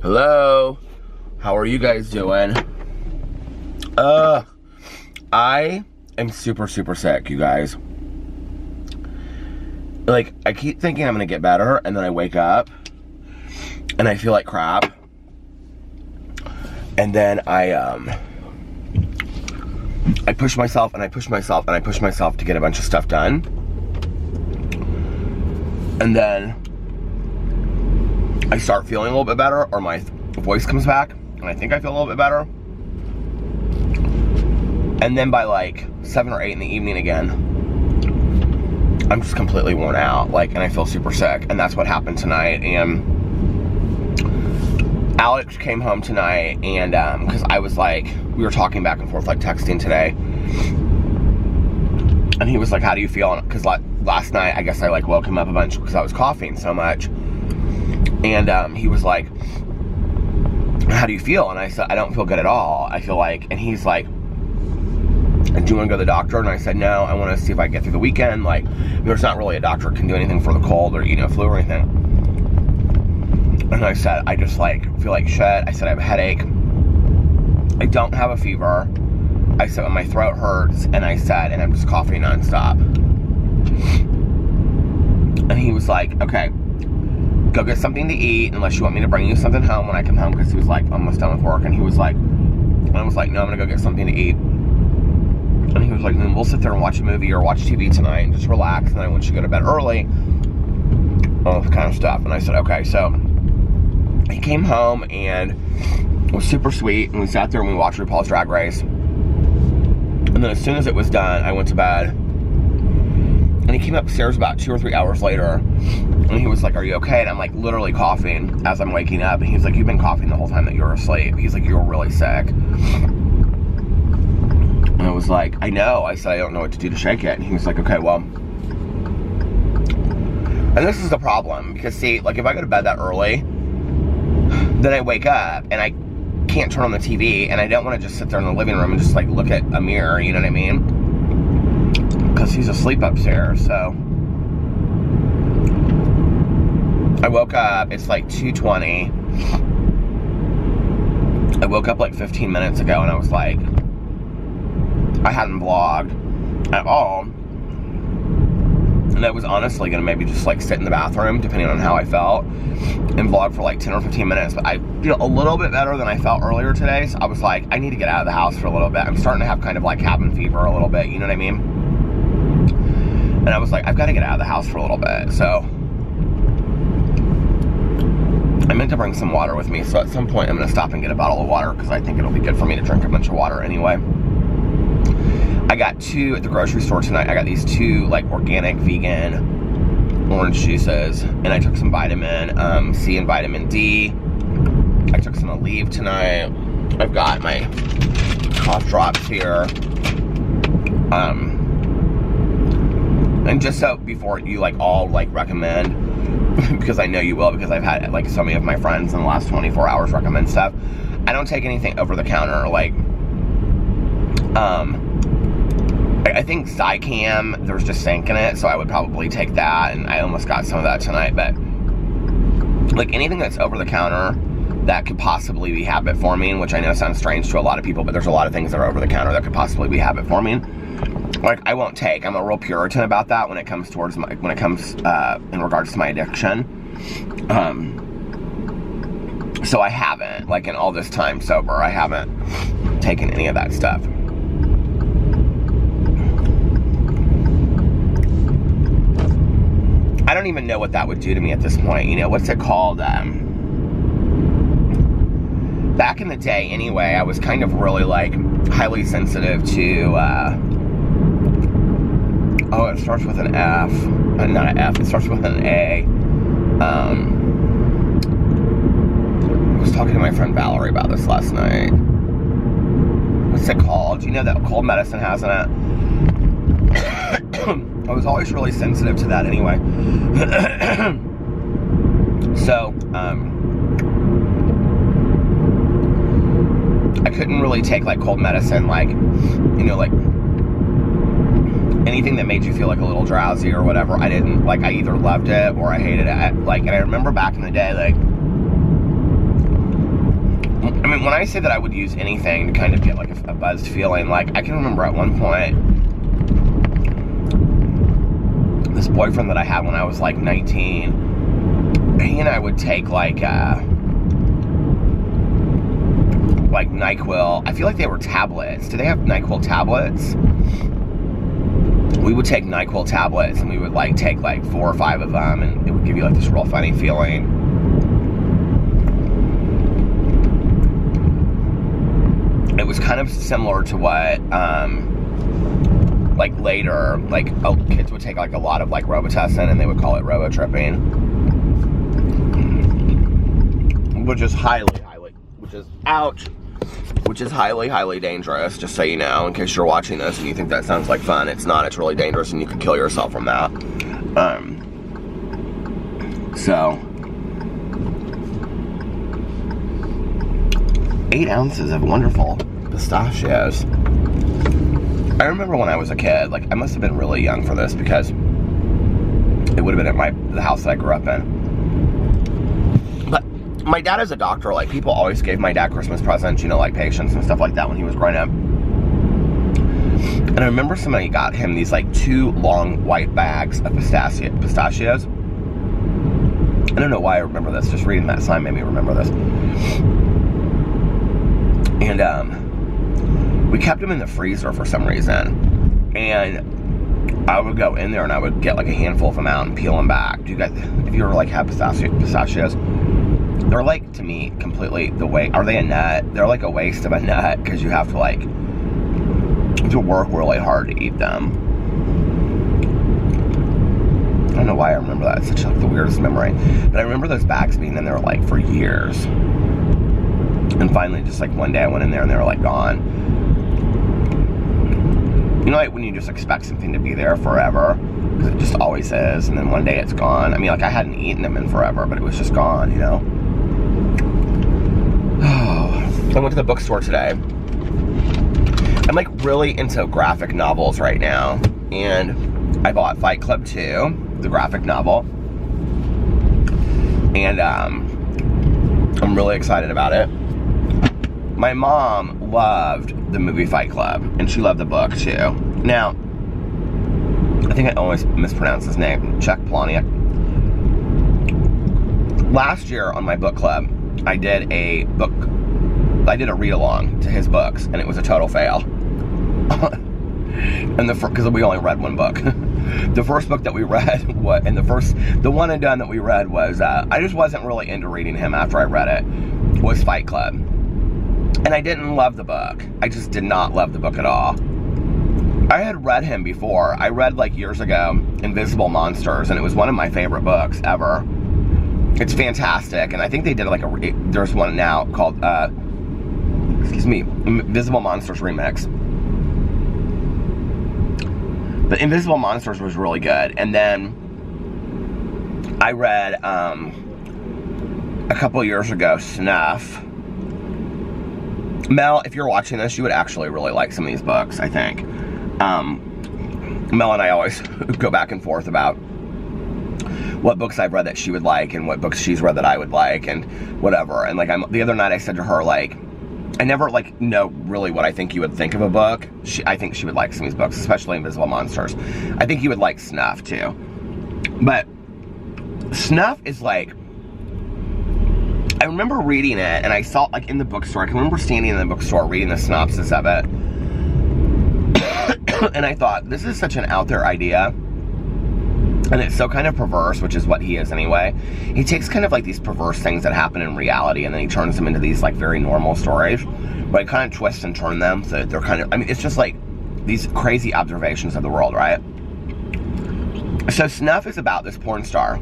Hello, how are you guys doing? I am super sick, you guys. Like, I keep thinking I'm gonna get better, and then I wake up, and I feel like crap. And then I push myself, and I push myself, and I push myself to get a bunch of stuff done. And then I start feeling a little bit better, or my voice comes back, and I think I feel a little bit better. And then by like 7 or 8 in the evening again, I'm just completely worn out, like, and I feel super sick. And that's what happened tonight. And Alex came home tonight, and because I was like, we were talking back and forth, like texting today, and he was like, how do you feel? Because last night, I guess I like woke him up a bunch because I was coughing so much. And he was like, how do you feel? And I said, I don't feel good at all. I feel like, and he's like, do you want to go to the doctor? And I said, no, I want to see if I can get through the weekend. Like, there's not really a doctor can do anything for the cold or, flu or anything. And I said, I just like feel like shit. I said, I have a headache. I don't have a fever. I said, my throat hurts. And I said, and I'm just coughing nonstop. And he was like, okay, go get something to eat unless you want me to bring you something home when I come home, because he was like almost done with work. And he was like, and I was like, no, I'm gonna go get something to eat. And he was like, then we'll sit there and watch a movie or watch TV tonight and just relax, and I want you to go to bed early, all this kind of stuff. And I said, okay. So he came home and it was super sweet, and we sat there and we watched RuPaul's Drag Race. And then as soon as it was done, I went to bed. And he came upstairs about 2 or 3 hours later, and he was like, are you okay? And I'm like literally coughing as I'm waking up. And he's like, you've been coughing the whole time that you were asleep. He's like, you were really sick. And I was like, I know. I said, I don't know what to do to shake it. And he was like, okay, well. And this is the problem, because see, like if I go to bed that early, then I wake up and I can't turn on the TV, and I don't want to just sit there in the living room and just like look at a mirror, you know what I mean? Because he's asleep upstairs. So I woke up, it's like 2:20. I woke up like 15 minutes ago, and I was like, I hadn't vlogged at all. And I was honestly gonna maybe just like sit in the bathroom, depending on how I felt, and vlog for like 10 or 15 minutes. But I feel a little bit better than I felt earlier today. So I was like, I need to get out of the house for a little bit. I'm starting to have kind of like cabin fever a little bit, you know what I mean? And I was like, I've got to get out of the house for a little bit. So I meant to bring some water with me. So at some point I'm going to stop and get a bottle of water, because I think it'll be good for me to drink a bunch of water anyway. I got 2 at the grocery store tonight. I got these 2 like organic vegan orange juices, and I took some vitamin C and vitamin D. I took some Aleve tonight. I've got my cough drops here. And just so before you like all like recommend, because I know you will, because I've had like so many of my friends in the last 24 hours recommend stuff, I don't take anything over the counter. Like I think Zicam, there's just zinc in it, so I would probably take that, and I almost got some of that tonight. But like anything that's over the counter that could possibly be habit forming, which I know sounds strange to a lot of people, but there's a lot of things that are over the counter that could possibly be habit forming, like I won't take. I'm a real Puritan about that when it comes towards my, in regards to my addiction. So I haven't, like in all this time sober, I haven't taken any of that stuff. I don't even know what that would do to me at this point. You know, what's it called? Back in the day anyway, I was kind of really like highly sensitive to, oh, it starts with an F. Not an F, it starts with an A. I was talking to my friend Valerie about this last night. What's it called? Do you know that cold medicine has in it? I was always really sensitive to that anyway. So, I couldn't really take like cold medicine, like, you know, like anything that made you feel like a little drowsy or whatever. I didn't, like, I either loved it or I hated it. And I remember back in the day, like, And when I say that I would use anything to kind of get like a buzzed feeling, like I can remember at one point, this boyfriend that I had when I was like 19, he and I would take like NyQuil. I feel like they were tablets. Do they have NyQuil tablets? We would take NyQuil tablets and we would like take like 4 or 5 of them, and it would give you like this real funny feeling. It was kind of similar to what like later, like kids would take like a lot of like Robitussin and they would call it robo-tripping, which is highly dangerous, just so you know, in case you're watching this and you think that sounds like fun. It's not. It's really dangerous, and you could kill yourself from that. So 8 ounces of wonderful pistachios. I remember when I was a kid, like I must have been really young for this, because it would have been at the house that I grew up in. But my dad is a doctor. Like, people always gave my dad Christmas presents, you know, like patients and stuff like that when he was growing up. And I remember somebody got him these like 2 long white bags of pistachios. I don't know why I remember this. Just reading that sign made me remember this. And we kept them in the freezer for some reason. And I would go in there and I would get like a handful of them out and peel them back. Do you guys, if you ever like have pistachios, they're like, to me, completely are they a nut? They're like a waste of a nut, because you have to like, to work really hard to eat them. I don't know why I remember that. It's such like the weirdest memory. But I remember those bags being in there like for years. And finally, just like one day I went in there and they were like gone. You know, like when you just expect something to be there forever, because it just always is, and then one day it's gone. I mean, like I hadn't eaten them in forever, but it was just gone, you know? I went to the bookstore today. I'm like really into graphic novels right now, and I bought Fight Club 2, the graphic novel, and I'm really excited about it. My mom loved the movie Fight Club, and she loved the book too. Now, I think I always mispronounce his name, Chuck Palahniuk. Last year on my book club, I did a read-along to his books, and it was a total fail. And because we only read one book. The first book that we read, the one and done that we read was, I just wasn't really into reading him after I read it, was Fight Club. And I didn't love the book. I just did not love the book at all. I had read him before. I read, like, years ago, Invisible Monsters, and it was one of my favorite books ever. It's fantastic, and I think they did, like, there's one now called, Invisible Monsters Remix. But Invisible Monsters was really good. And then I read, a couple years ago, Snuff. Mel, if you're watching this, you would actually really like some of these books, I think. Mel and I always go back and forth about what books I've read that she would like and what books she's read that I would like and whatever. And like, the other night I said to her, like, I never like know really what I think you would think of a book. I think she would like some of these books, especially Invisible Monsters. I think you would like Snuff too. But Snuff is like, I remember reading it, and I saw, like, in the bookstore, I can remember standing in the bookstore reading the synopsis of it, and I thought, this is such an out there idea, and it's so kind of perverse, which is what he is anyway. He takes kind of like these perverse things that happen in reality, and then he turns them into these like very normal stories, but he kind of twists and turns them so that they're kind of, I mean, it's just like these crazy observations of the world, right? So Snuff is about this porn star,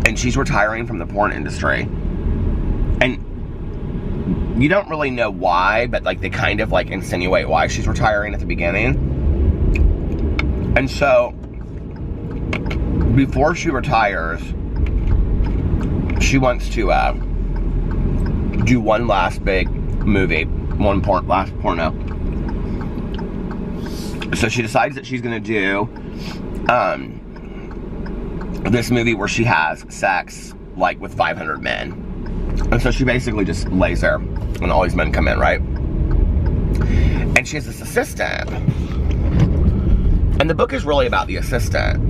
and she's retiring from the porn industry, and you don't really know why, but like they kind of like insinuate why she's retiring at the beginning. And so before she retires, she wants to do one last big movie, last porno. So she decides that she's gonna do this movie where she has sex like with 500 men. And so she basically just lays there when all these men come in, right? And she has this assistant. And the book is really about the assistant.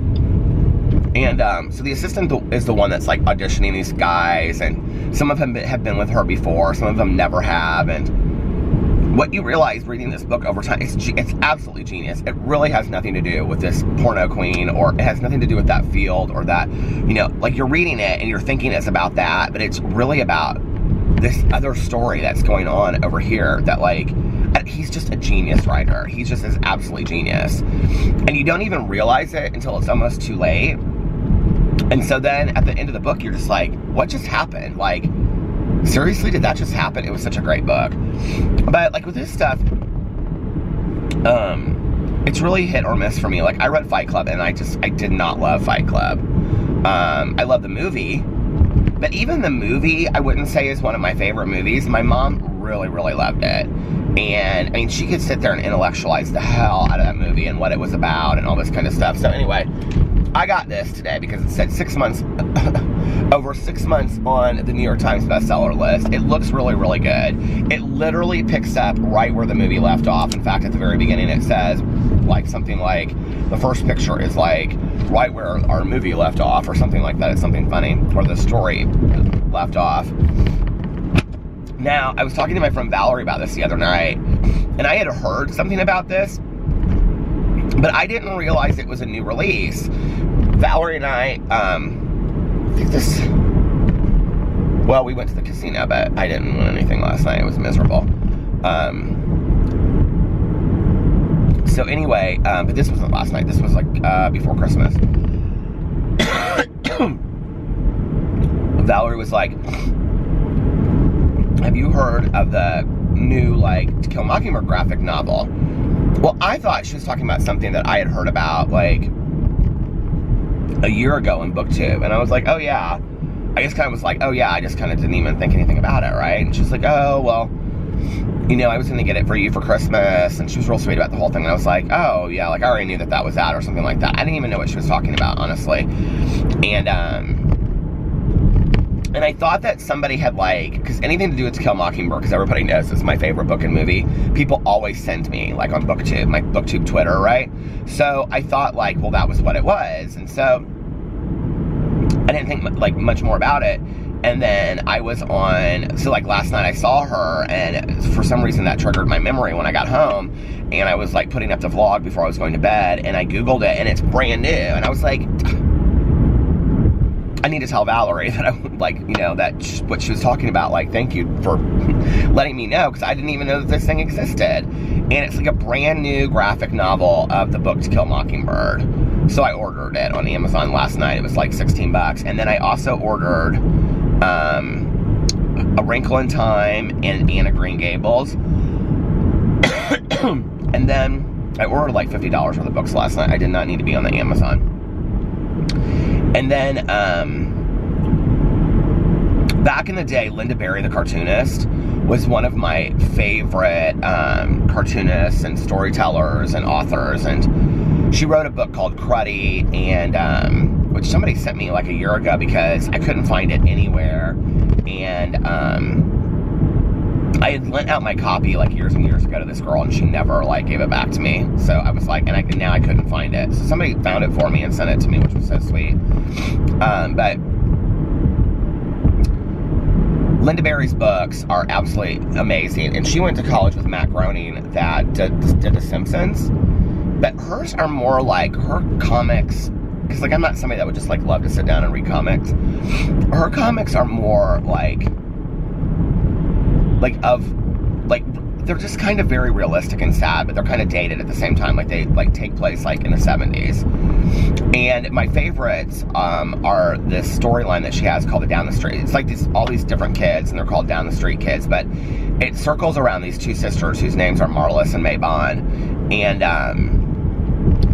And so the assistant is the one that's like auditioning these guys, and some of them have been with her before, some of them never have. And what you realize reading this book over time, it's absolutely genius. It really has nothing to do with this porno queen, or it has nothing to do with that field, or that, you know, like you're reading it and you're thinking it's about that, but it's really about this other story that's going on over here that, like, he's just a genius writer. He's just this absolute genius. And you don't even realize it until it's almost too late. And so then at the end of the book, you're just like, what just happened? Like, seriously, did that just happen? It was such a great book. But like with this stuff, it's really hit or miss for me. Like, I read Fight Club and I did not love Fight Club. I love the movie, but even the movie, I wouldn't say is one of my favorite movies. My mom really, really loved it. And I mean, she could sit there and intellectualize the hell out of that movie and what it was about and all this kind of stuff. So anyway, I got this today because it said 6 months, over 6 months on the New York Times bestseller list. It looks really, really good. It literally picks up right where the movie left off. In fact, at the very beginning, it says like something like, the first picture is like right where our movie left off, or something like that. It's something funny, or the story left off. Now, I was talking to my friend Valerie about this the other night, and I had heard something about this, but I didn't realize it was a new release. Valerie and I think this, well, we went to the casino, but I didn't win anything last night. It was miserable. So anyway, but this wasn't last night. This was like before Christmas. Valerie was like, have you heard of the new, like, To Kill a Mockingbird graphic novel? Well, I thought she was talking about something that I had heard about, like, a year ago in BookTube. And I was like, oh, yeah. I just kind of was like, oh, yeah, I just kind of didn't even think anything about it, right? And she's like, oh, well, you know, I was going to get it for you for Christmas. And she was real sweet about the whole thing. And I was like, oh, yeah, like, I already knew that that was out or something like that. I didn't even know what she was talking about, honestly. And I thought that somebody had, like, because anything to do with To Kill a Mockingbird, because everybody knows it's my favorite book and movie, people always send me, like, on BookTube, my BookTube Twitter, right? So I thought, like, well, that was what it was. And so I didn't think, like, much more about it. And then I was on, so, like, last night I saw her, and for some reason that triggered my memory when I got home. And I was, like, putting up the vlog before I was going to bed, and I Googled it, and it's brand new. And I was like, I need to tell Valerie that I would, like, you know, that what she was talking about, like, thank you for letting me know, because I didn't even know that this thing existed. And it's like a brand new graphic novel of the book To Kill a Mockingbird. So I ordered it on Amazon last night. It was like 16 bucks. And then I also ordered A Wrinkle in Time and Anne of Green Gables. And then I ordered like $50 worth of books last night. I did not need to be on the Amazon. And then, back in the day, Linda Berry, the cartoonist, was one of my favorite cartoonists and storytellers and authors. And she wrote a book called Cruddy, and which somebody sent me like a year ago because I couldn't find it anywhere. And I had lent out my copy like years and years ago to this girl, and she never like gave it back to me. So I was like, and now I couldn't find it. So somebody found it for me and sent it to me, which was so sweet. But Linda Berry's books are absolutely amazing, and she went to college with Matt Groening that did The Simpsons. But hers are more like her comics, because like I'm not somebody that would just like love to sit down and read comics. Her comics are more like they're just kind of very realistic and sad, but they're kind of dated at the same time. Like they like take place like in the 70s. And my favorites are this storyline that she has called the Down the Street. It's like all these different kids, and they're called Down the Street kids, but it circles around these two sisters whose names are Marlis and Monn. And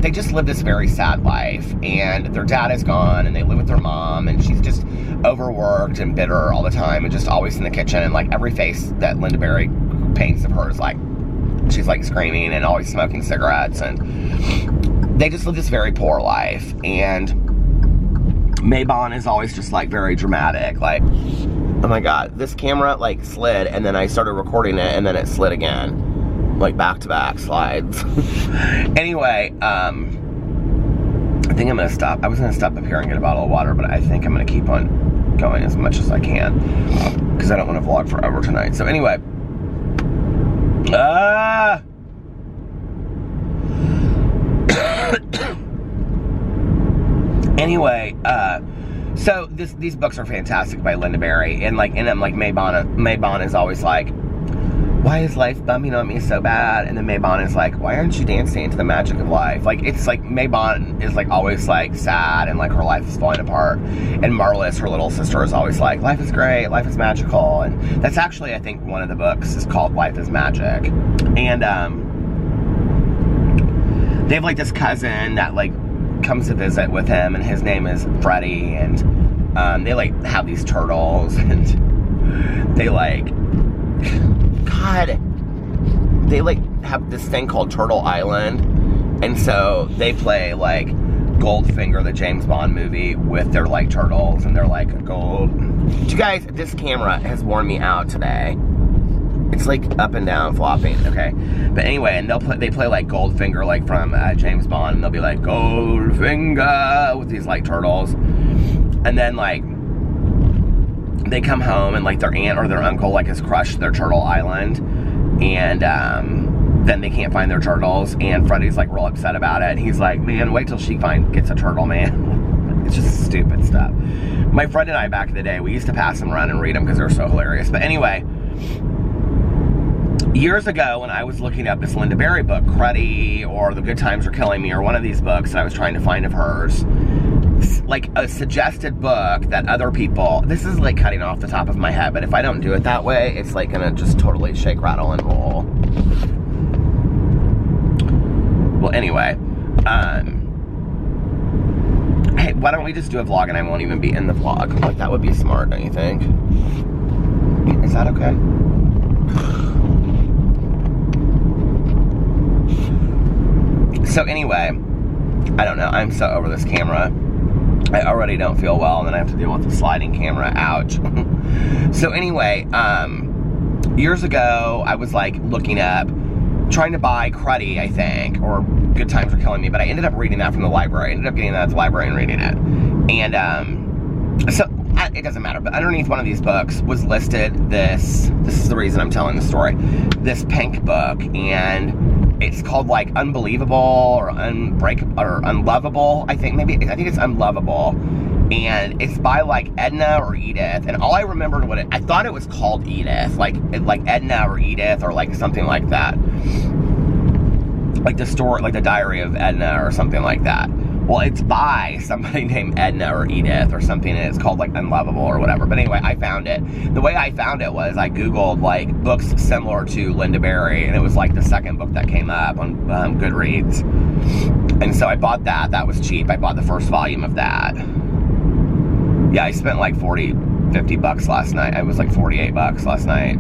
they just live this very sad life, and their dad is gone, and they live with their mom, and she's just overworked and bitter all the time, and just always in the kitchen, and like every face that Linda Berry paints of her is like, she's like screaming and always smoking cigarettes, and they just live this very poor life. And Monn is always just like very dramatic, like Oh my God, this camera like slid and then I started recording it and then it slid again. Like back-to-back slides. Anyway, I think I'm gonna stop. I was gonna stop up here and get a bottle of water, but I think I'm gonna keep on going as much as I can because I don't want to vlog forever tonight. So anyway, so these books are fantastic by Linda Berry, and like in them, like Maybon is always like, why is life bumming on me so bad? And then Maybon is like, why aren't you dancing to the magic of life? Like, it's like Maybon is like always like sad and like her life is falling apart. And Marlis, her little sister, is always like, life is great, life is magical. And that's actually, I think, one of the books is called Life is Magic. And they have like this cousin that like comes to visit with him, and his name is Freddie. And they like have these turtles, and they like, God, they like have this thing called Turtle Island, and so they play like Goldfinger, the James Bond movie, with their like turtles, and they're like gold. You guys, this camera has worn me out today. It's like up and down flopping, okay? But anyway, and they play like Goldfinger, like from James Bond, and they'll be like Goldfinger with these like turtles, and then like they come home and like their aunt or their uncle like has crushed their turtle island, and then they can't find their turtles, and Freddie's like real upset about it, and he's like, man, wait till she gets a turtle, man. It's just stupid stuff. My friend and I back in the day, we used to pass them around and read them because they're so hilarious. But anyway, years ago when I was looking up this Linda Berry book, Cruddy or The Good Times Are Killing Me, or one of these books that I was trying to find of hers, like a suggested book that other people, this is like cutting off the top of my head, but if I don't do it that way, it's like gonna just totally shake, rattle, and roll. Well, anyway, hey, why don't we just do a vlog and I won't even be in the vlog? Like, that would be smart, don't you think? Is that okay? So anyway, I don't know, I'm so over this camera. I already don't feel well, and then I have to deal with the sliding camera. Ouch. So anyway, years ago, I was like looking up, trying to buy Cruddy, I think, or Good Times Are Killing Me, but I ended up reading that from the library. I ended up getting that at the library and reading it. And so it doesn't matter, but underneath one of these books was listed this is the reason I'm telling the story, this pink book, and it's called like Unbelievable or Unbreakable or Unlovable. I think it's Unlovable, and it's by like Edna or Edith. And all I remembered I thought it was called Edith, like Edna or Edith or like something like that, like the story, like the Diary of Edna or something like that. Well, it's by somebody named Edna or Edith or something, and it's called like Unlovable or whatever. But anyway, I found it. The way I found it was I Googled like books similar to Linda Berry, and it was like the second book that came up on Goodreads. And so I bought that. That was cheap. I bought the first volume of that. Yeah, I spent like 50 bucks last night. It was like 48 bucks last night.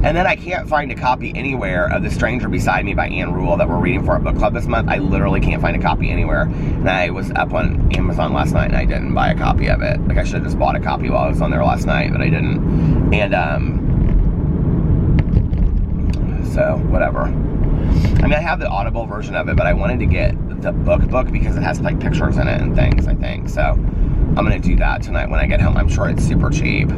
And then I can't find a copy anywhere of The Stranger Beside Me by Anne Rule that we're reading for our book club this month. I literally can't find a copy anywhere. And I was up on Amazon last night and I didn't buy a copy of it. Like, I should have just bought a copy while I was on there last night, but I didn't. And, so, whatever. I mean, I have the Audible version of it, but I wanted to get the book because it has, like, pictures in it and things, I think. So, I'm going to do that tonight when I get home. I'm sure it's super cheap.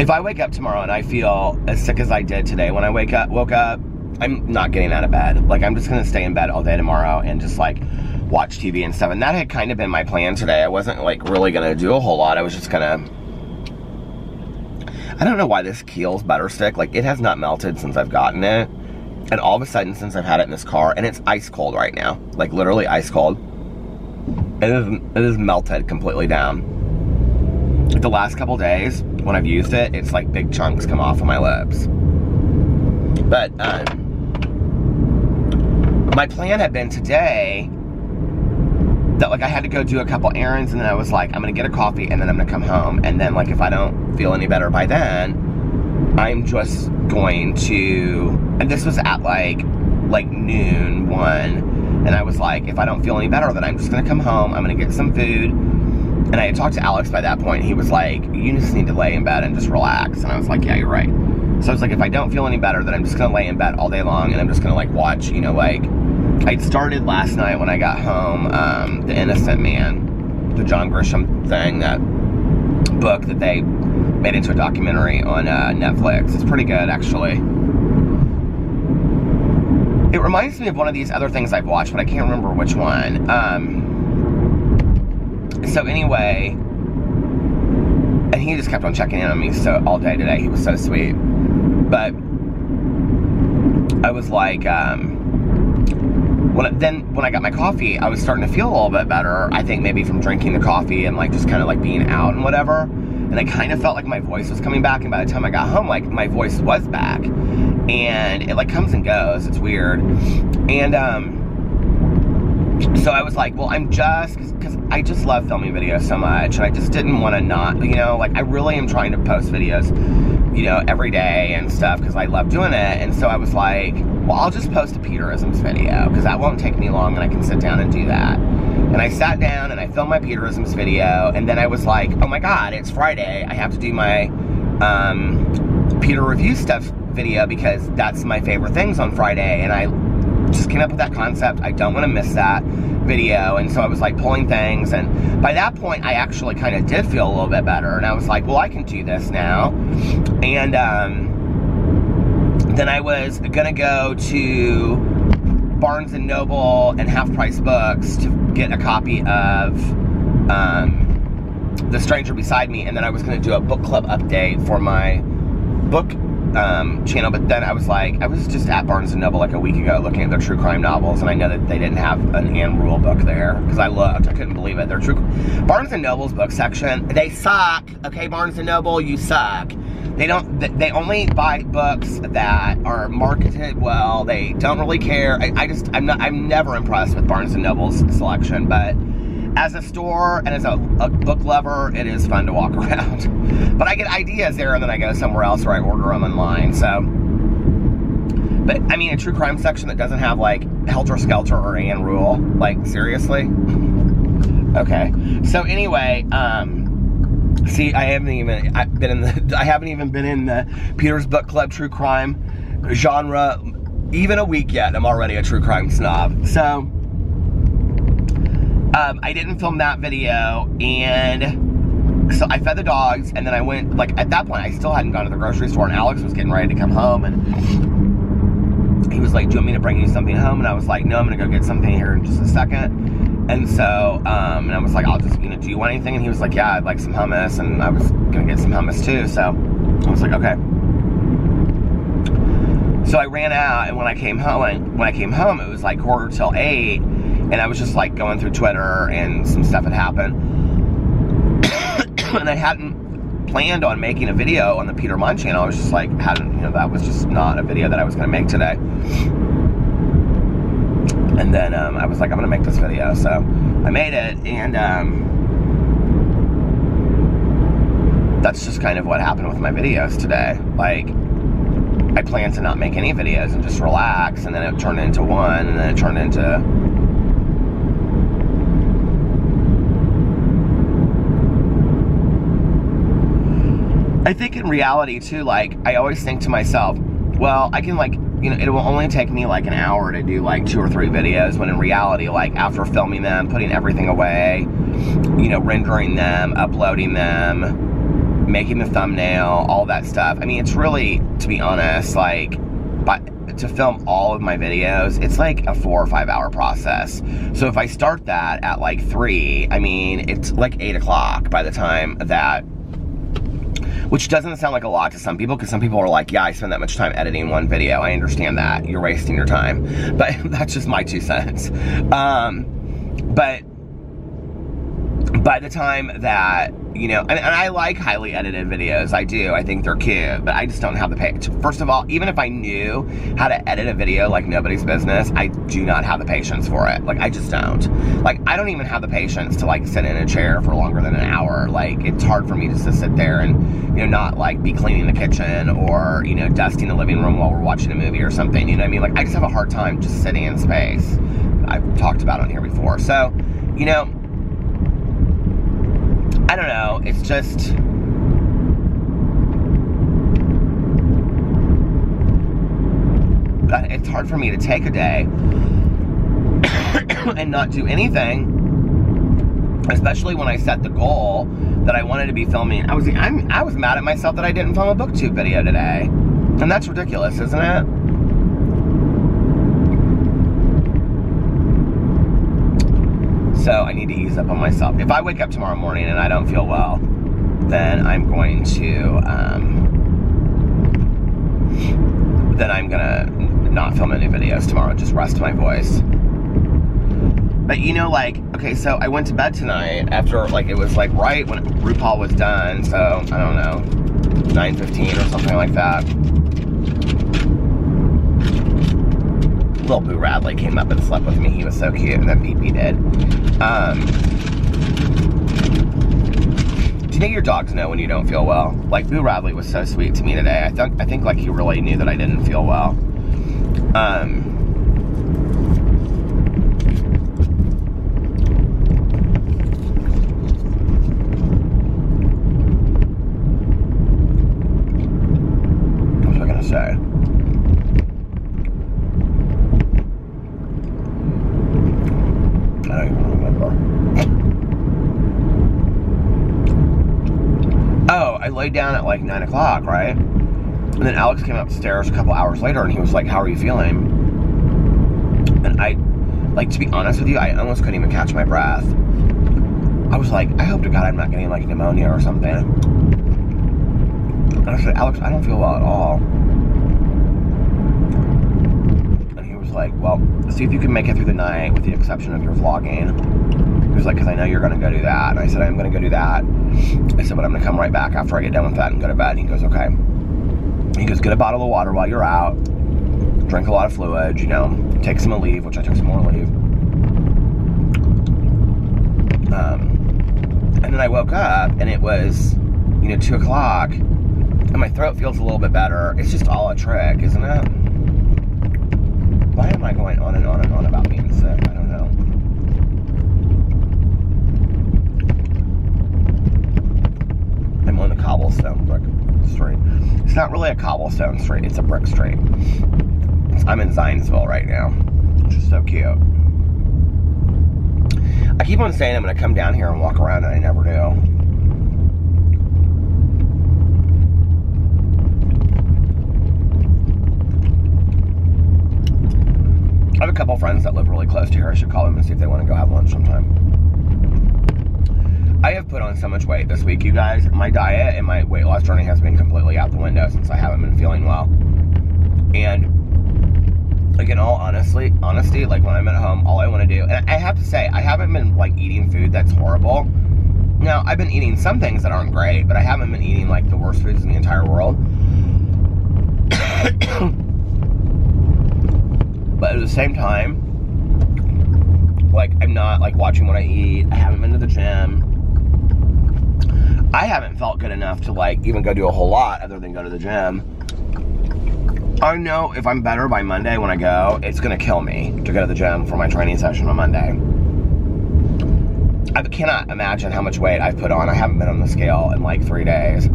If I wake up tomorrow and I feel as sick as I did today when I woke up, I'm not getting out of bed. Like, I'm just gonna stay in bed all day tomorrow and just like watch TV and stuff. And that had kind of been my plan today. I wasn't like really gonna do a whole lot. I was just gonna, I don't know why this Kiehl's butter stick, like, it has not melted since I've gotten it. And all of a sudden, since I've had it in this car, and it's ice cold right now, like literally ice cold, it is melted completely down. Like, the last couple days when I've used it, it's like big chunks come off of my lips. But my plan had been today that like I had to go do a couple errands, and then I was like, I'm gonna get a coffee and then I'm gonna come home, and then like if I don't feel any better by then, I'm just going to, and this was at like like noon, 1, and I was like, if I don't feel any better, then I'm just gonna come home, I'm gonna get some food. And I had talked to Alex by that point. He was like, you just need to lay in bed and just relax. And I was like, yeah, you're right. So I was like, if I don't feel any better, then I'm just gonna lay in bed all day long, and I'm just gonna like watch, you know, like, I'd started last night when I got home, The Innocent Man, the John Grisham thing, that book that they made into a documentary on Netflix. It's pretty good, actually. It reminds me of one of these other things I've watched, but I can't remember which one. So anyway, and he just kept on checking in on me all day today. He was so sweet. But I was like, when I got my coffee, I was starting to feel a little bit better. I think maybe from drinking the coffee and like just kind of like being out and whatever. And I kind of felt like my voice was coming back. And by the time I got home, like my voice was back. And it like comes and goes. It's weird. And so I was like, well, because I just love filming videos so much, and I just didn't want to not, you know, like I really am trying to post videos, you know, every day and stuff, because I love doing it. And so I was like, well, I'll just post a Peterisms video, because that won't take me long, and I can sit down and do that. And I sat down and I filmed my Peterisms video, and then I was like, oh my God, it's Friday. I have to do my Peter review stuff video, because that's my favorite things on Friday, and I just came up with that concept. I don't want to miss that video. And so I was like pulling things, and by that point I actually kind of did feel a little bit better, and I was like, well, I can do this now. And then I was gonna go to Barnes & Noble and Half Price Books to get a copy of The Stranger Beside Me, and then I was gonna do a book club update for my book channel. But then I was like, I was just at Barnes & Noble like a week ago looking at their true crime novels, and I know that they didn't have an Anne Rule book there, because I looked, I couldn't believe it. Their Barnes & Noble's book section, they suck. Okay, Barnes & Noble, you suck. They only buy books that are marketed well. They don't really care. I'm never impressed with Barnes & Noble's selection, but as a store and as a book lover, it is fun to walk around. But I get ideas there, and then I go somewhere else or I order them online. So, but I mean, a true crime section that doesn't have like Helter Skelter or Anne Rule, like seriously? Okay. So anyway, see, I haven't even been in the Peter's Book Club true crime genre even a week yet. I'm already a true crime snob. So I didn't film that video, and so I fed the dogs, and then I went, like, at that point, I still hadn't gone to the grocery store, and Alex was getting ready to come home, and he was like, do you want me to bring you something home? And I was like, no, I'm gonna go get something here in just a second. And so, and I was like, I'll just, you know, do you want anything? And he was like, yeah, I'd like some hummus, and I was gonna get some hummus too, so I was like, okay. So I ran out, and when I came home, it was like 8:15, and I was just like going through Twitter, and some stuff had happened. And I hadn't planned on making a video on the Peter Monn channel. I was just like, that was just not a video that I was gonna make today. And then I was like, I'm gonna make this video. So I made it, and that's just kind of what happened with my videos today. Like, I planned to not make any videos and just relax, and then it turned into one, and then it turned into I think in reality too, like, I always think to myself, well, I can, like, you know, it will only take me like an hour to do like 2 or 3 videos, when in reality, like, after filming them, putting everything away, you know, rendering them, uploading them, making the thumbnail, all that stuff. I mean, it's really, to be honest, like, to film all of my videos, it's like a 4 or 5 hour process. So if I start that at like 3, I mean, it's like 8 o'clock by the time that, which doesn't sound like a lot to some people, because some people are like, yeah, I spend that much time editing one video. I understand that. You're wasting your time. But that's just my 2 cents. But by the time that you know, and I like highly edited videos. I do. I think they're cute, but I just don't have the patience. First of all, even if I knew how to edit a video like nobody's business, I do not have the patience for it. Like, I just don't. Like, I don't even have the patience to, like, sit in a chair for longer than an hour. Like, it's hard for me just to sit there and, you know, not, like, be cleaning the kitchen or, you know, dusting the living room while we're watching a movie or something. You know what I mean? Like, I just have a hard time just sitting in space. I've talked about it on here before. So, you know, I don't know, it's just, but it's hard for me to take a day and not do anything, especially when I set the goal that I wanted to be filming. I was mad at myself that I didn't film a booktube video today, and that's ridiculous, isn't it? So I need to ease up on myself. If I wake up tomorrow morning and I don't feel well, then I'm going to, not film any videos tomorrow, just rest my voice. But you know, like, okay, so I went to bed tonight after, like, it was like right when RuPaul was done, so, I don't know, 9:15 or something like that. Little Boo Radley came up and slept with me. He was so cute, and then Pee-Pee did. Do you think your dogs know when you don't feel well? Like, Boo Radley was so sweet to me today. I think like he really knew that I didn't feel well. What was I gonna say? I don't even remember. Oh, I laid down at like 9 o'clock, right? And then Alex came upstairs a couple hours later and he was like, how are you feeling? And I, like, to be honest with you, I almost couldn't even catch my breath. I was like, I hope to God I'm not getting like pneumonia or something. And I said, Alex, I don't feel well at all. And he was like, well, see if you can make it through the night with the exception of your vlogging. He was like, because I know you're going to go do that. And I said, I'm going to go do that. I said, but I'm going to come right back after I get done with that and go to bed. And he goes, okay. He goes, get a bottle of water while you're out. Drink a lot of fluid, you know. Take some Aleve, which I took some more Aleve. And then I woke up and it was, you know, 2 o'clock. And my throat feels a little bit better. It's just all a trick, isn't it? Why am I going on and on and on about being sick? I don't know. I'm on a cobblestone brick street. It's not really a cobblestone street, it's a brick street. I'm in Zionsville right now, which is so cute. I keep on saying I'm going to come down here and walk around, and I never do. I have a couple friends that live really close to here. I should call them and see if they want to go have lunch sometime. I have put on so much weight this week, you guys. My diet and my weight loss journey has been completely out the window since I haven't been feeling well. And, like, in all honesty, like, when I'm at home, all I want to do, and I have to say, I haven't been, like, eating food that's horrible. Now, I've been eating some things that aren't great, but I haven't been eating, like, the worst foods in the entire world. But at the same time, like, I'm not, like, watching what I eat. I haven't been to the gym. I haven't felt good enough to, like, even go do a whole lot other than go to the gym. I know if I'm better by Monday when I go, it's going to kill me to go to the gym for my training session on Monday. I cannot imagine how much weight I've put on. I haven't been on the scale in, like, 3 days.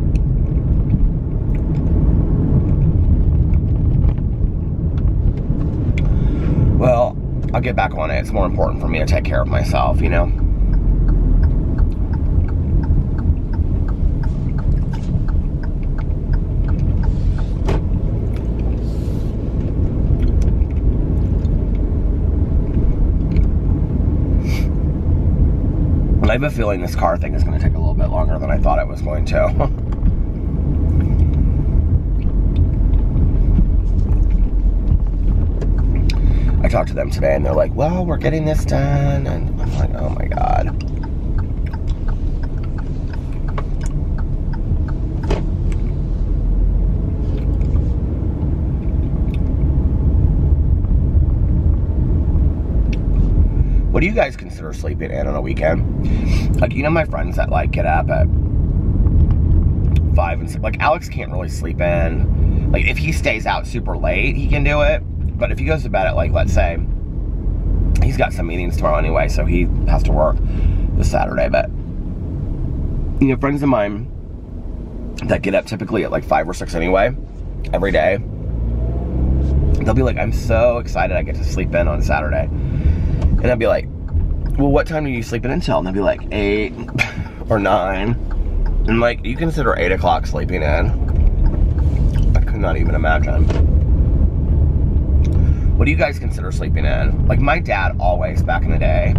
Well, I'll get back on it. It's more important for me to take care of myself, you know? I have a feeling this car thing is going to take a little bit longer than I thought it was going to. I talked to them today and they're like, well, we're getting this done. And I'm like, oh my God. What do you guys consider sleeping in on a weekend? Like, you know, my friends that like get up at 5 and 6, like Alex can't really sleep in. Like, if he stays out super late, he can do it. But if he goes to bed at, like, let's say, he's got some meetings tomorrow anyway, so he has to work this Saturday. But, you know, friends of mine that get up typically at like 5 or 6 anyway, every day, they'll be like, I'm so excited I get to sleep in on Saturday. And I'll be like, well, what time are you sleeping until? And they'll be like 8 or 9. And like, you consider 8 o'clock sleeping in? I could not even imagine. What do you guys consider sleeping in? Like, my dad always, back in the day,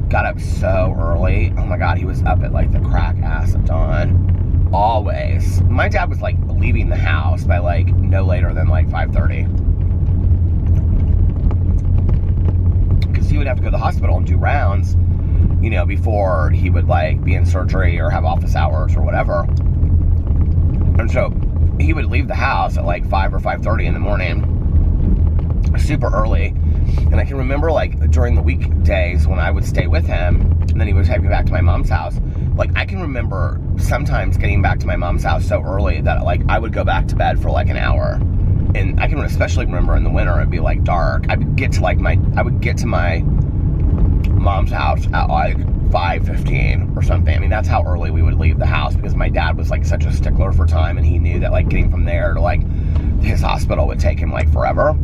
got up so early. Oh my God, he was up at like the crack ass of dawn. Always. My dad was like leaving the house by like no later than like 5:30. Because he would have to go to the hospital and do rounds, you know, before he would like be in surgery or have office hours or whatever. And so he would leave the house at like 5 or 5:30 in the morning, super early. And I can remember like during the weekdays when I would stay with him and then he would take me back to my mom's house. Like, I can remember sometimes getting back to my mom's house so early that like I would go back to bed for like an hour. And I can especially remember in the winter, it'd be like dark. I would get to my mom's house at like 5:15 or something. I mean, that's how early we would leave the house, because my dad was like such a stickler for time, and he knew that like getting from there to like his hospital would take him like forever.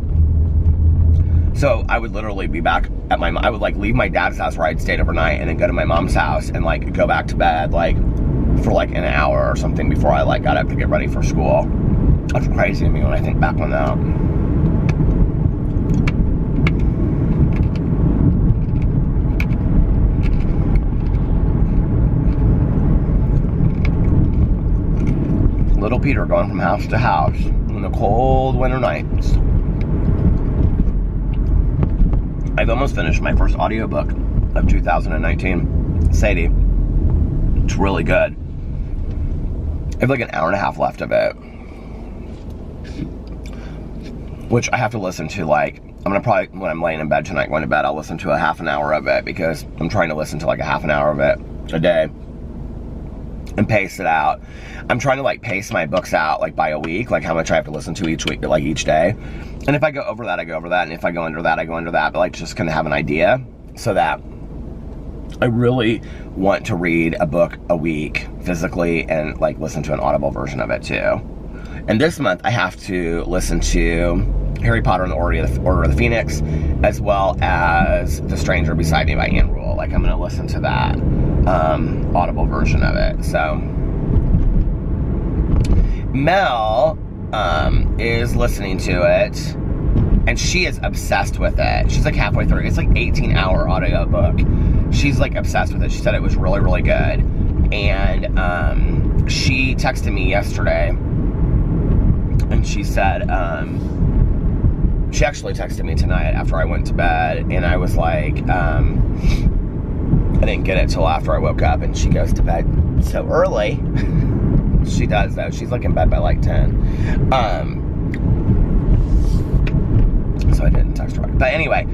So I would literally be back at I would like leave my dad's house where I'd stayed overnight and then go to my mom's house and like go back to bed like for like an hour or something before I like got up to get ready for school. That's crazy to me when I think back on that. Little Peter going from house to house in the cold winter nights. I've almost finished my first audiobook of 2019, Sadie. It's really good. I have like an hour and a half left of it, which I have to listen to. Like, I'm gonna probably, when I'm laying in bed tonight, going to bed, I'll listen to a half an hour of it, because I'm trying to listen to like a half an hour of it a day and pace it out. I'm trying to like pace my books out like by a week, like how much I have to listen to each week, like each day. And if I go over that, I go over that. And if I go under that, I go under that. But like, just kind of have an idea, so that I really want to read a book a week physically and like listen to an audible version of it too. And this month I have to listen to Harry Potter and the Order of the Phoenix, as well as The Stranger Beside Me by Anne Rule. Like, I'm gonna listen to that audible version of it. So Mel is listening to it, and she is obsessed with it. She's like halfway through. It's like 18-hour audio book. She's like obsessed with it. She said it was really, really good. And she texted me yesterday, and she said, she actually texted me tonight after I went to bed, and I was like, I didn't get it till after I woke up, and she goes to bed so early. She does, though. She's like in bed by like 10. So I didn't text her. But anyway,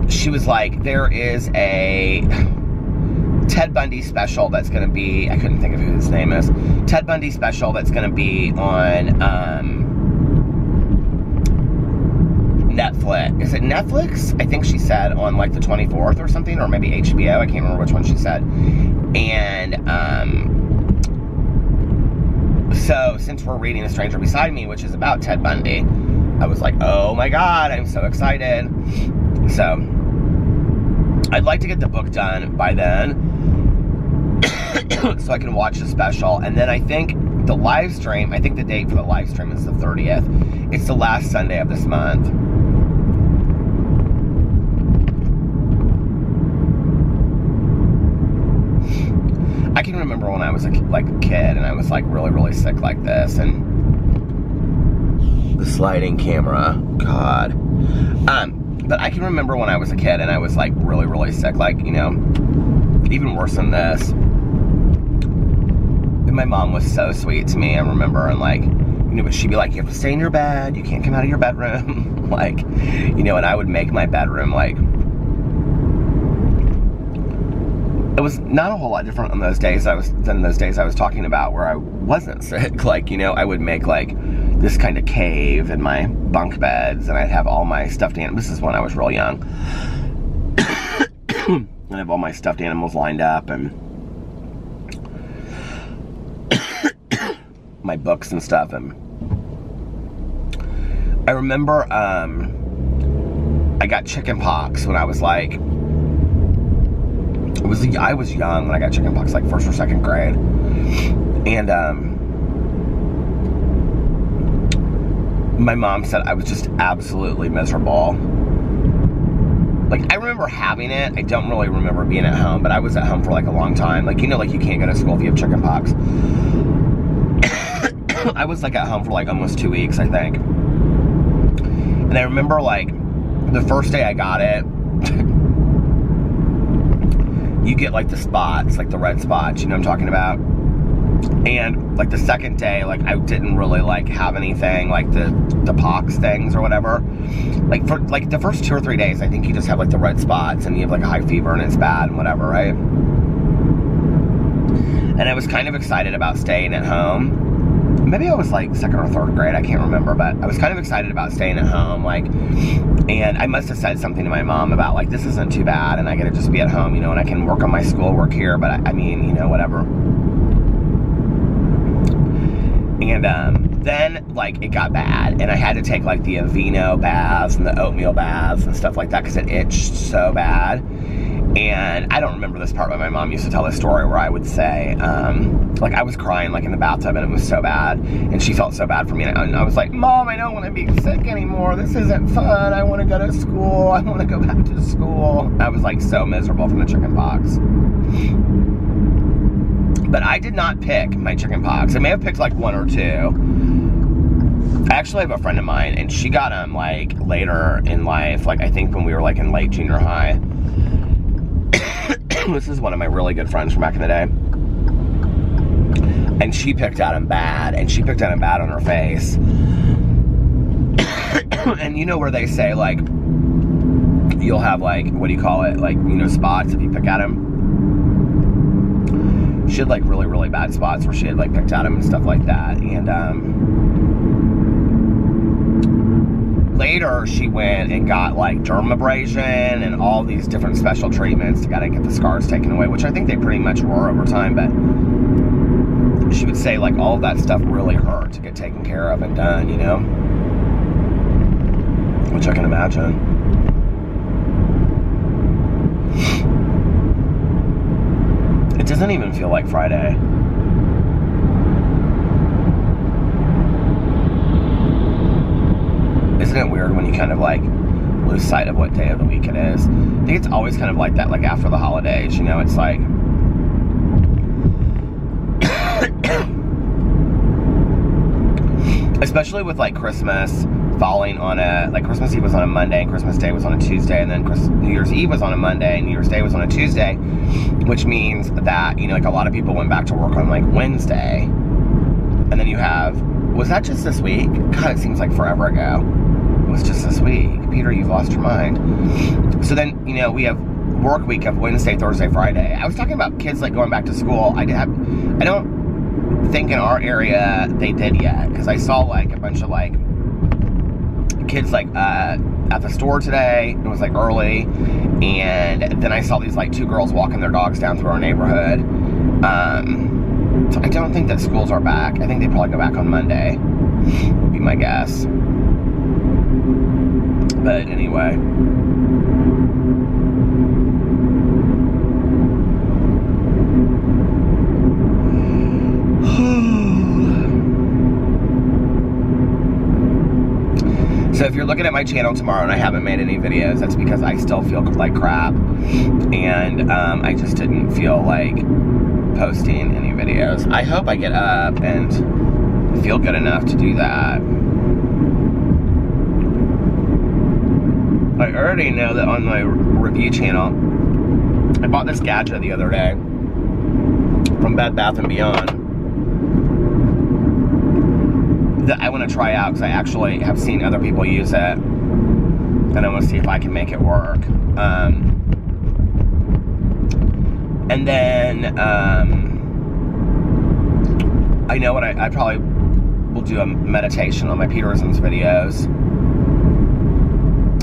she was like, there is a Ted Bundy special that's going to be, I couldn't think of who his name is, Ted Bundy special that's going to be on Netflix. Is it Netflix? I think she said on like the 24th or something, or maybe HBO. I can't remember which one she said. And so since we're reading The Stranger Beside Me, which is about Ted Bundy, I was like, oh my God, I'm so excited. So I'd like to get the book done by then so I can watch the special. And then I think the live stream, I think the date for the live stream is the 30th. It's the last Sunday of this month. I can remember when I was a kid and I was like really, really sick like this, and the sliding camera, God. But I can remember when I was a kid and I was like really, really sick, like, you know, even worse than this. And my mom was so sweet to me, I remember, and like, you know, but she'd be like, you have to stay in your bed, you can't come out of your bedroom. Like, you know, and I would make my bedroom like it was not a whole lot different on those days than those days I was talking about where I wasn't sick. Like, you know, I would make like this kind of cave in my bunk beds, and I'd have all my stuffed animals. This is when I was real young. And I have all my stuffed animals lined up, and my books and stuff. And I remember I got chicken pox when I was like, I was young when I got chicken pox, like 1st or 2nd grade. And my mom said I was just absolutely miserable. Like, I remember having it. I don't really remember being at home, but I was at home for like a long time. Like, you know, like you can't go to school if you have chicken pox. I was like at home for like almost 2 weeks, I think. And I remember like the first day I got it, you get like the spots, like the red spots, you know what I'm talking about? And like the second day, like I didn't really like have anything, like the pox things or whatever. Like for like the first 2 or 3 days, I think you just have like the red spots and you have like a high fever and it's bad and whatever, right? And I was kind of excited about staying at home. Maybe I was like 2nd or 3rd grade, I can't remember, but I was kind of excited about staying at home, like, and I must have said something to my mom about like, this isn't too bad, and I get to just be at home, you know, and I can work on my schoolwork here, but I mean, you know, whatever. And then like it got bad, and I had to take like the Aveeno baths and the oatmeal baths and stuff like that because it itched so bad. And I don't remember this part, but my mom used to tell this story where I would say, like I was crying like in the bathtub and it was so bad, and she felt so bad for me, and I was like, Mom, I don't want to be sick anymore, this isn't fun, I want to go to school, I want to go back to school. I was like so miserable from the chicken pox. But I did not pick my chicken pox. I may have picked like 1 or 2. I actually have a friend of mine, and she got them like later in life, like I think when we were like in late junior high. This is one of my really good friends from back in the day. And she picked at him bad, and she picked at him bad on her face. And you know where they say like, you'll have like, what do you call it? Like, you know, spots if you pick at him. She had like really, really bad spots where she had like picked at him and stuff like that. And later she went and got like dermabrasion and all these different special treatments to gotta get the scars taken away, which I think they pretty much were over time, but she would say like all of that stuff really hurt to get taken care of and done, you know? Which I can imagine. It doesn't even feel like Friday. Isn't it weird when you kind of like lose sight of what day of the week it is? I think it's always kind of like that, like after the holidays, you know, it's like especially with like Christmas falling on a, like Christmas Eve was on a Monday and Christmas Day was on a Tuesday, and then New Year's Eve was on a Monday and New Year's Day was on a Tuesday, which means that, you know, like a lot of people went back to work on like Wednesday, and then you have, was that just this week? God, it seems like forever ago. It was just this week. Peter, you've lost your mind. So then, you know, we have work week of Wednesday, Thursday, Friday. I was talking about kids like going back to school. I don't think in our area they did yet, because I saw like a bunch of like kids like at the store today. It was like early, and then I saw these like 2 girls walking their dogs down through our neighborhood. So I don't think that schools are back. I think they probably go back on Monday, would be my guess. But anyway. So if you're looking at my channel tomorrow and I haven't made any videos, that's because I still feel like crap. And I just didn't feel like posting any videos. I hope I get up and feel good enough to do that. I already know that on my review channel, I bought this gadget the other day from Bed Bath & Beyond that I want to try out because I actually have seen other people use it, and I want to see if I can make it work. And then, I know what I probably will do a meditation on my Peterson's videos.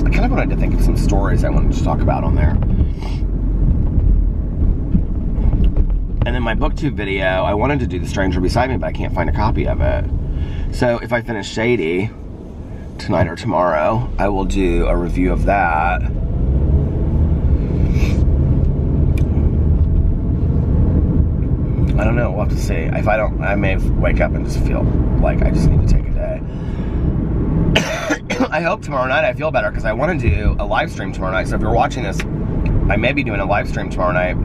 I kind of wanted to think of some stories I wanted to talk about on there. And then my booktube video, I wanted to do The Stranger Beside Me, but I can't find a copy of it. So if I finish Shady tonight or tomorrow, I will do a review of that. I don't know, we'll have to see. If I don't, I may wake up and just feel like I just need to take a day. I hope tomorrow night I feel better, because I want to do a live stream tomorrow night. So if you're watching this, I may be doing a live stream tomorrow night.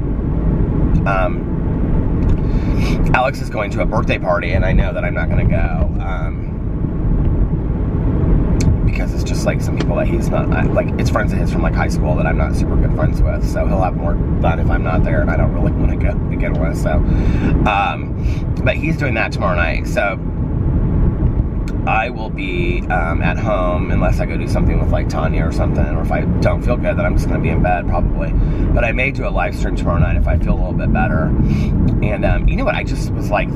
Alex is going to a birthday party, and I know that I'm not going to go. Because it's just like some people that he's not, like, it's friends of his from like high school that I'm not super good friends with, so he'll have more fun if I'm not there, and I don't really want to go to begin with, so, but he's doing that tomorrow night, so I will be at home, unless I go do something with like Tanya or something, or if I don't feel good, then I'm just going to be in bed probably, but I may do a live stream tomorrow night if I feel a little bit better. And you know what, I just was like,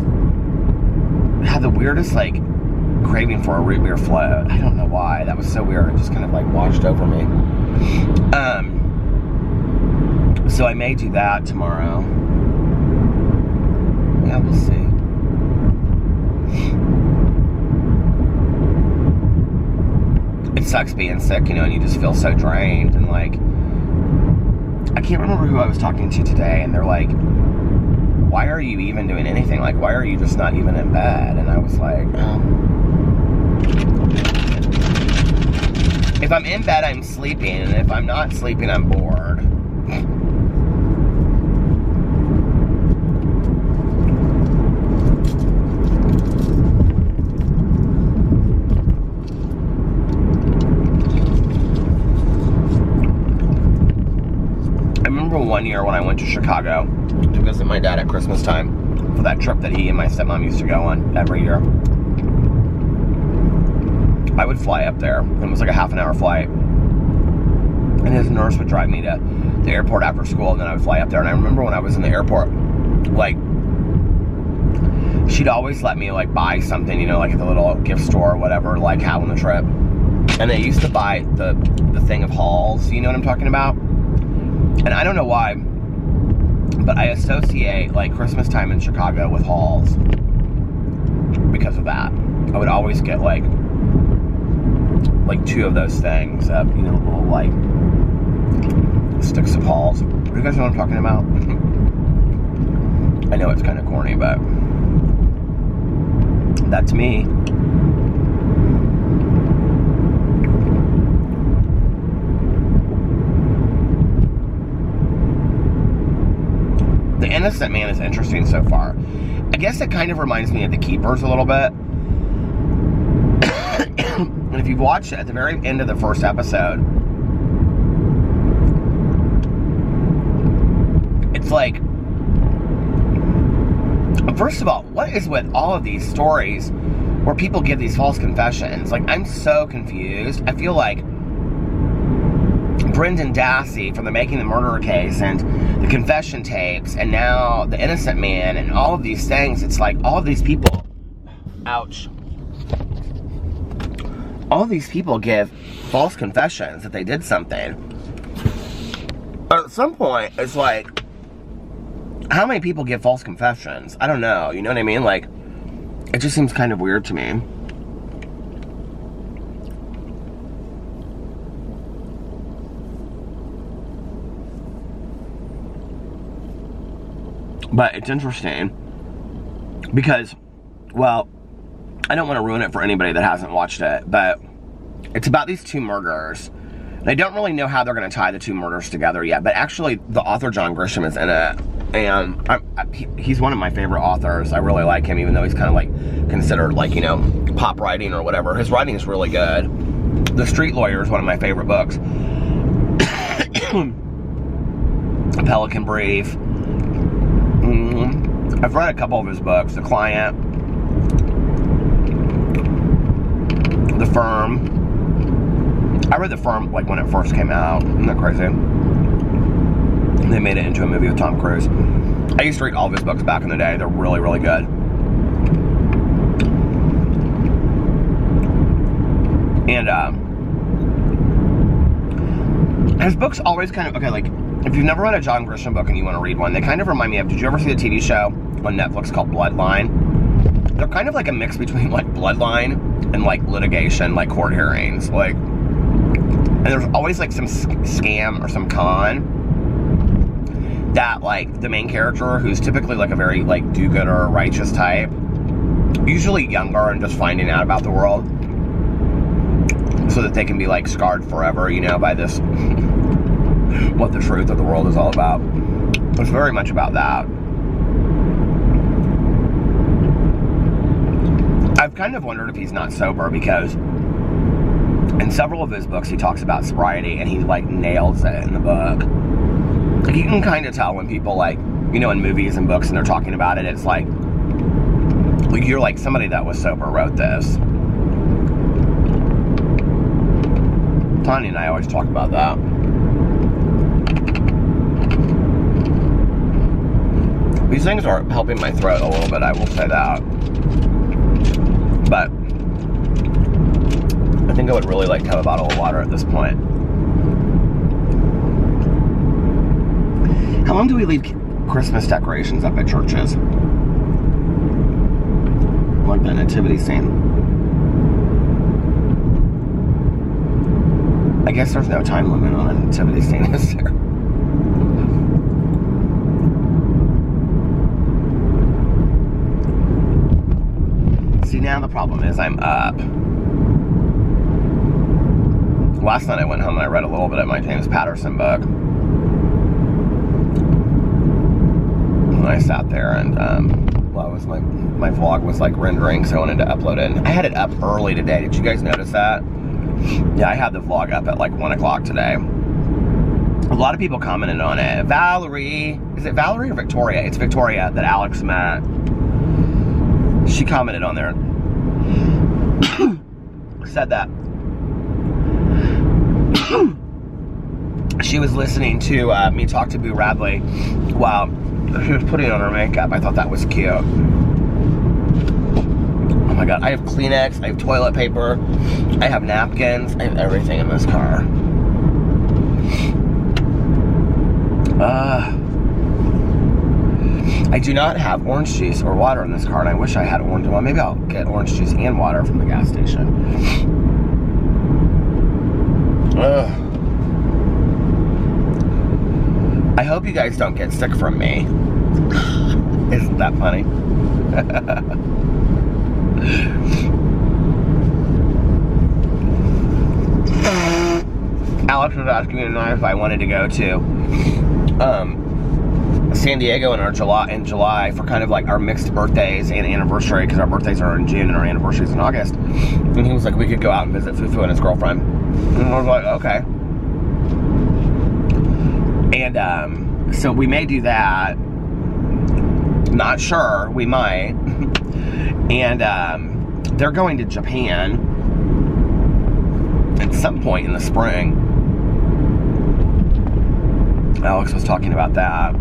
had the weirdest like craving for a root beer float. I don't know why. That was so weird. It just kind of like washed over me. So I may do that tomorrow. Yeah, we'll see. It sucks being sick, you know, and you just feel so drained, and like, I can't remember who I was talking to today, and they're like, why are you even doing anything? Like, why are you just not even in bed? And I was like, if I'm in bed, I'm sleeping, and if I'm not sleeping, I'm bored. I remember one year when I went to Chicago to visit my dad at Christmas time for that trip that he and my stepmom used to go on every year. I would fly up there, and it was like a half-an-hour flight, and his nurse would drive me to the airport after school, and then I would fly up there. And I remember when I was in the airport, like, she'd always let me like buy something, you know, like at the little gift store or whatever, like how on the trip. And they used to buy the thing of Halls, you know what I'm talking about? And I don't know why, but I associate like Christmas time in Chicago with Halls because of that. I would always get like 2 of those things, you know, little like sticks of Halls. Do you guys know what I'm talking about? I know it's kind of corny, but that's me. The Innocent Man is interesting so far. I guess it kind of reminds me of The Keepers a little bit. And if you've watched it, at the very end of the first episode, it's like, first of all, what is with all of these stories where people give these false confessions? Like, I'm so confused. I feel like Brendan Dassey from the Making the Murderer case and the confession tapes, and now The Innocent Man, and all of these things, it's like all of these people, ouch, all these people give false confessions that they did something. But at some point, it's like, how many people give false confessions? I don't know, you know what I mean? Like, it just seems kind of weird to me. But it's interesting because, well, I don't want to ruin it for anybody that hasn't watched it, but it's about these 2 murderers. They don't really know how they're going to tie the 2 murders together yet, but actually the author John Grisham is in it, and he's one of my favorite authors. I really like him, even though he's kind of like considered like, you know, pop writing or whatever. His writing is really good. The Street Lawyer is one of my favorite books. Pelican Brief. I've read a couple of his books. The Client, The Firm. I read The Firm like when it first came out. Isn't that crazy? They made it into a movie with Tom Cruise. I used to read all of his books back in the day. They're really, really good. And his books always kind of, okay, like, if you've never read a John Grisham book and you want to read one, they kind of remind me of, did you ever see the TV show on Netflix called Bloodline? They're kind of like a mix between, like, Bloodline and, like, litigation, like, court hearings. Like, and there's always, like, some scam or some con that, like, the main character, who's typically, like, a very, like, do-gooder, righteous type, usually younger and just finding out about the world, so that they can be, like, scarred forever, you know, by this, what the truth of the world is all about. It's very much about that. I've kind of wondered if he's not sober, because in several of his books he talks about sobriety, and he, like, nails it in the book. Like, you can kind of tell when people, like, you know, in movies and books and they're talking about it, it's like you're like, somebody that was sober wrote this. Tanya and I always talk about that. These things are helping my throat a little bit, I will say that. But I think I would really like to have a bottle of water at this point. How long do we leave Christmas decorations up at churches? Like the nativity scene. I guess there's no time limit on a nativity scene, is there? See, now the problem is I'm up. Last night I went home and I read a little bit of my James Patterson book. And I sat there and, well, it was my vlog was, like, rendering, so I wanted to upload it. And I had it up early today. Did you guys notice that? Yeah, I had the vlog up at, like, 1 o'clock today. A lot of people commented on it. Valerie, is it Valerie or Victoria? It's Victoria that Alex met. She commented on there. Said that she was listening to me talk to Boo Radley while she was putting on her makeup. I thought that was cute. Oh my god, I have Kleenex, I have toilet paper, I have napkins, I have everything in this car. I do not have orange juice or water in this car, and I wish I had orange. Well, maybe I'll get orange juice and water from the gas station. I hope you guys don't get sick from me. Isn't that funny? Alex was asking me tonight if I wanted to go to San Diego in July for kind of like our mixed birthdays and anniversary, because our birthdays are in June and our anniversaries in August. And he was like, we could go out and visit Fufu and his girlfriend. And I was like, okay. And so we may do that. Not sure. We might. And they're going to Japan at some point in the spring. Alex was talking about that.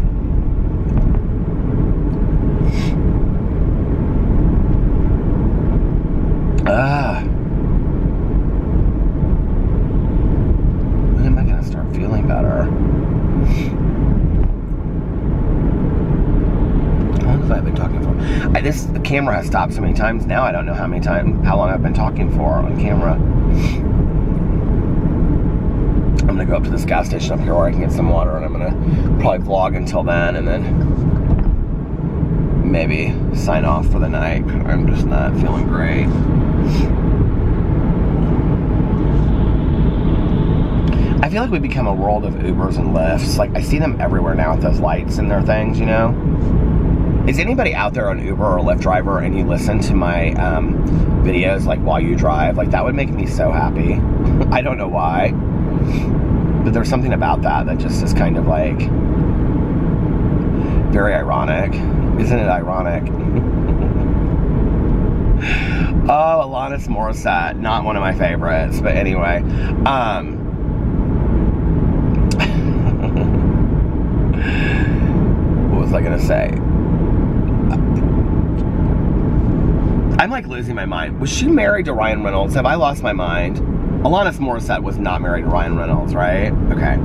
When am I gonna start feeling better? How long have I been talking for? The camera has stopped so many times now. I don't know how long I've been talking for on camera. I'm gonna go up to this gas station up here where I can get some water, and I'm gonna probably vlog until then, and then maybe sign off for the night. I'm just not feeling great. I feel like we've become a world of Ubers and Lyfts. Like, I see them everywhere now with those lights in their things, you know? Is anybody out there an Uber or Lyft driver and you listen to my videos, like, while you drive? Like, that would make me so happy. I don't know why. But there's something about that that just is kind of, like, very ironic. Isn't it ironic? Oh, Alanis Morissette. Not one of my favorites. But anyway. was I gonna say? I'm like losing my mind. Was she married to Ryan Reynolds? Have I lost my mind? Alanis Morissette was not married to Ryan Reynolds, right? Okay.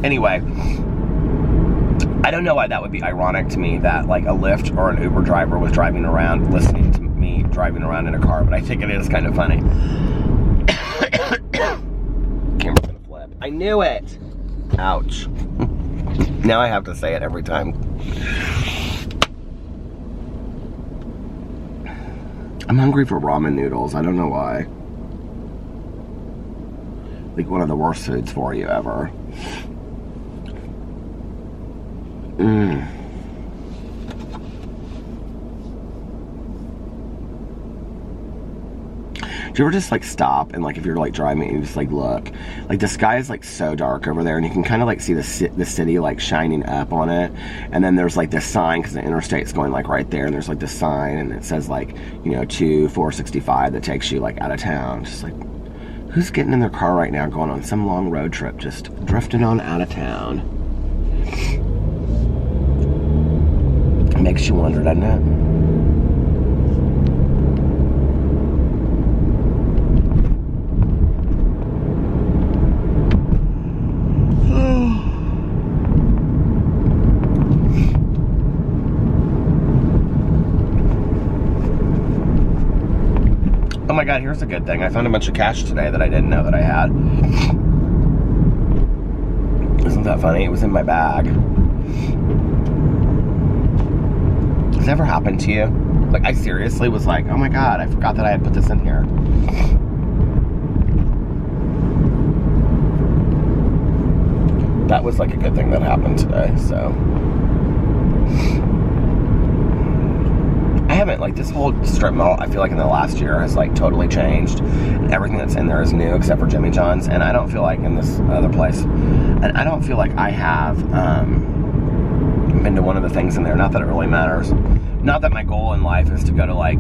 Anyway, I don't know why that would be ironic to me that like a Lyft or an Uber driver was driving around listening to me driving around in a car, but I think it is kind of funny. Camera's gonna flip. I knew it! Ouch. Now I have to say it every time. I'm hungry for ramen noodles. I don't know why. Like one of the worst foods for you ever. Do you ever just like stop and like if you're like driving and you just like look, like the sky is like so dark over there and you can kind of like see the city like shining up on it, and then there's like this sign because the interstate's going like right there, and there's like this sign and it says like, you know, 465 that takes you like out of town. Just like, who's getting in their car right now going on some long road trip just drifting on out of town? It makes you wonder, doesn't it? Oh my God, here's a good thing. I found a bunch of cash today that I didn't know that I had. Isn't that funny? It was in my bag. Has that ever happened to you? Like, I seriously was like, oh my God, I forgot that I had put this in here. That was like a good thing that happened today, so. I haven't, like, this whole strip mall, I feel like in the last year has like totally changed. And everything that's in there is new except for Jimmy John's, and I don't feel like in this other place, and I don't feel like I have been to one of the things in there. Not that it really matters. Not that my goal in life is to go to like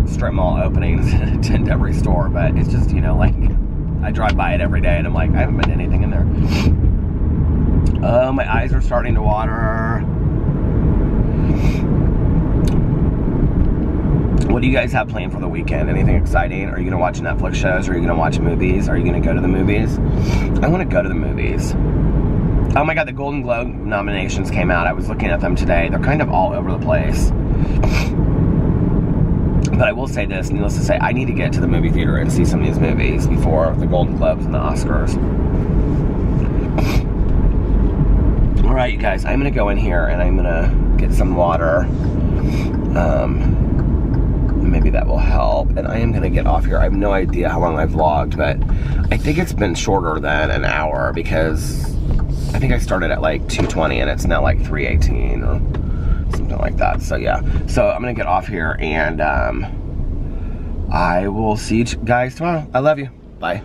strip mall openings and attend every store, but it's just, you know, like I drive by it every day and I'm like, I haven't been to anything in there. Oh, my eyes are starting to water. What do you guys have planned for the weekend? Anything exciting? Are you going to watch Netflix shows? Are you going to watch movies? Are you going to go to the movies? I want to go to the movies. Oh my God, the Golden Globe nominations came out. I was looking at them today. They're kind of all over the place. But I will say this, needless to say, I need to get to the movie theater and see some of these movies before the Golden Globes and the Oscars. All right, you guys, I'm going to go in here and I'm going to get some water. Maybe that will help. And I am going to get off here. I have no idea how long I've vlogged, but I think it's been shorter than an hour because I think I started at like 2:20 and it's now like 3:18 or something like that. So yeah. So I'm going to get off here and I will see you guys tomorrow. I love you. Bye.